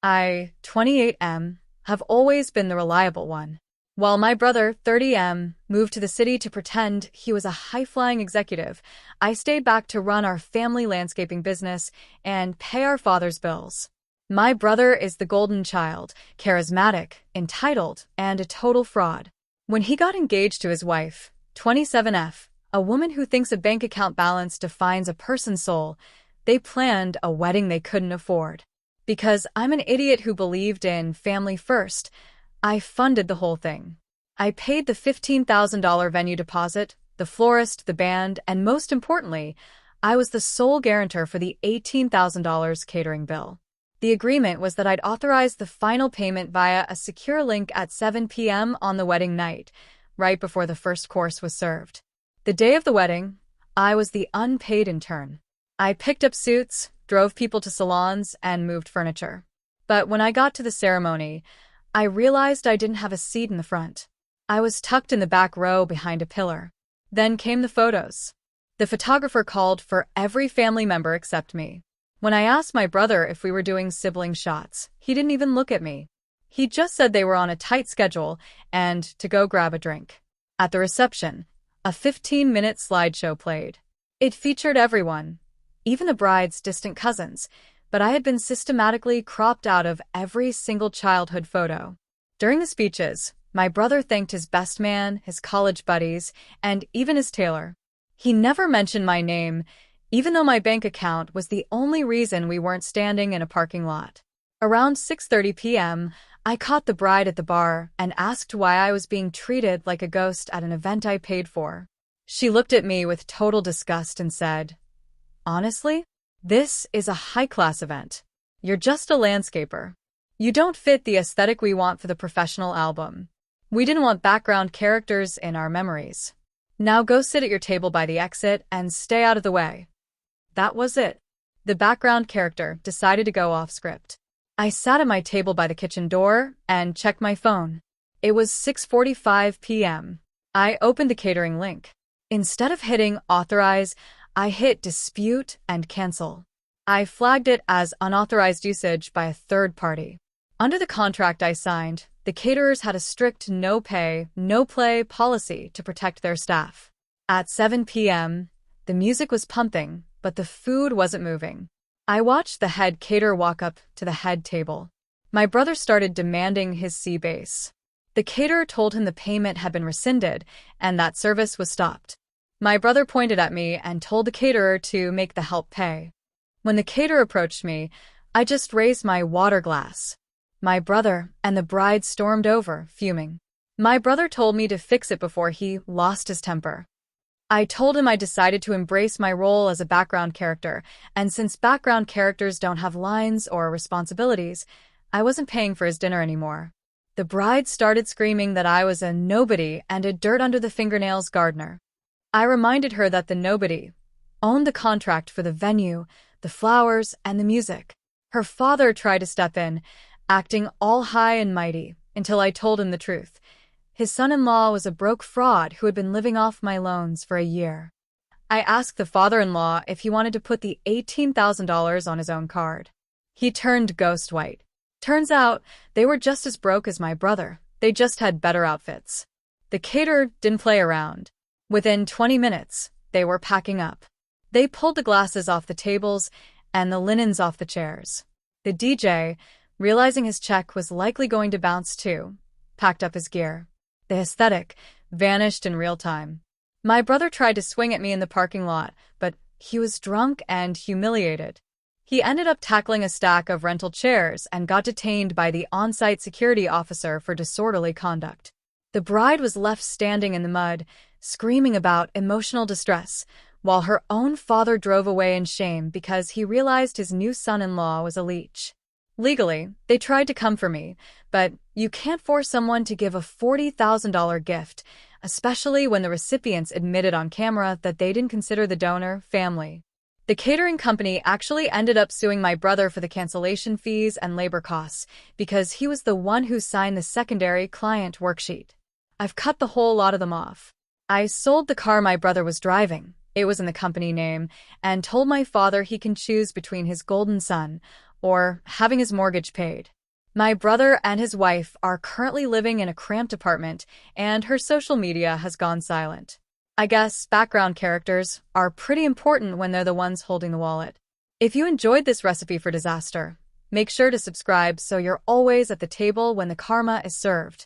I, 28M, have always been the reliable one. While my brother, 30M, moved to the city to pretend he was a high-flying executive, I stayed back to run our family landscaping business and pay our father's bills. My brother is the golden child, charismatic, entitled, and a total fraud. When he got engaged to his wife, 27F, a woman who thinks a bank account balance defines a person's soul, they planned a wedding they couldn't afford. Because I'm an idiot who believed in family first, I funded the whole thing. I paid the $15,000 venue deposit, the florist, the band, and most importantly, I was the sole guarantor for the $18,000 catering bill. The agreement was that I'd authorize the final payment via a secure link at 7 p.m. on the wedding night, right before the first course was served. The day of the wedding, I was the unpaid intern. I picked up suits, drove people to salons, and moved furniture. But when I got to the ceremony, I realized I didn't have a seat in the front. I was tucked in the back row behind a pillar. Then came the photos. The photographer called for every family member except me. When I asked my brother if we were doing sibling shots, he didn't even look at me. He just said they were on a tight schedule and to go grab a drink. At the reception, a 15-minute slideshow played. It featured everyone, even the bride's distant cousins, but I had been systematically cropped out of every single childhood photo. During the speeches, my brother thanked his best man, his college buddies, and even his tailor. He never mentioned my name, even though my bank account was the only reason we weren't standing in a parking lot. Around 6:30 p.m., I caught the bride at the bar and asked why I was being treated like a ghost at an event I paid for. She looked at me with total disgust and said, "Honestly, this is a high-class event. You're just a landscaper. You don't fit the aesthetic we want for the professional album. We didn't want background characters in our memories. Now go sit at your table by the exit and stay out of the way." That was it. The background character decided to go off script. I sat at my table by the kitchen door and checked my phone. It was 6:45 p.m. I opened the catering link. Instead of hitting authorize, I hit dispute and cancel. I flagged it as unauthorized usage by a third party. Under the contract I signed, the caterers had a strict no pay, no play policy to protect their staff. At 7 p.m., the music was pumping, but the food wasn't moving. I watched the head caterer walk up to the head table. My brother started demanding his sea base. The caterer told him the payment had been rescinded and that service was stopped. My brother pointed at me and told the caterer to make the help pay. When the caterer approached me, I just raised my water glass. My brother and the bride stormed over, fuming. My brother told me to fix it before he lost his temper. I told him I decided to embrace my role as a background character, and since background characters don't have lines or responsibilities, I wasn't paying for his dinner anymore. The bride started screaming that I was a nobody and a dirt-under-the-fingernails gardener. I reminded her that the nobody owned the contract for the venue, the flowers, and the music. Her father tried to step in, acting all high and mighty, until I told him the truth. His son-in-law was a broke fraud who had been living off my loans for a year. I asked the father-in-law if he wanted to put the $18,000 on his own card. He turned ghost white. Turns out, they were just as broke as my brother. They just had better outfits. The caterer didn't play around. Within 20 minutes, they were packing up. They pulled the glasses off the tables and the linens off the chairs. The DJ, realizing his check was likely going to bounce too, packed up his gear. The aesthetic vanished in real time. My brother tried to swing at me in the parking lot, but he was drunk and humiliated. He ended up tackling a stack of rental chairs and got detained by the on-site security officer for disorderly conduct. The bride was left standing in the mud, screaming about emotional distress, while her own father drove away in shame because he realized his new son-in-law was a leech. Legally, they tried to come for me, but you can't force someone to give a $40,000 gift, especially when the recipients admitted on camera that they didn't consider the donor family. The catering company actually ended up suing my brother for the cancellation fees and labor costs because he was the one who signed the secondary client worksheet. I've cut the whole lot of them off. I sold the car my brother was driving, it was in the company name, and told my father he can choose between his golden son or having his mortgage paid. My brother and his wife are currently living in a cramped apartment, and her social media has gone silent. I guess background characters are pretty important when they're the ones holding the wallet. If you enjoyed this recipe for disaster, make sure to subscribe so you're always at the table when the karma is served.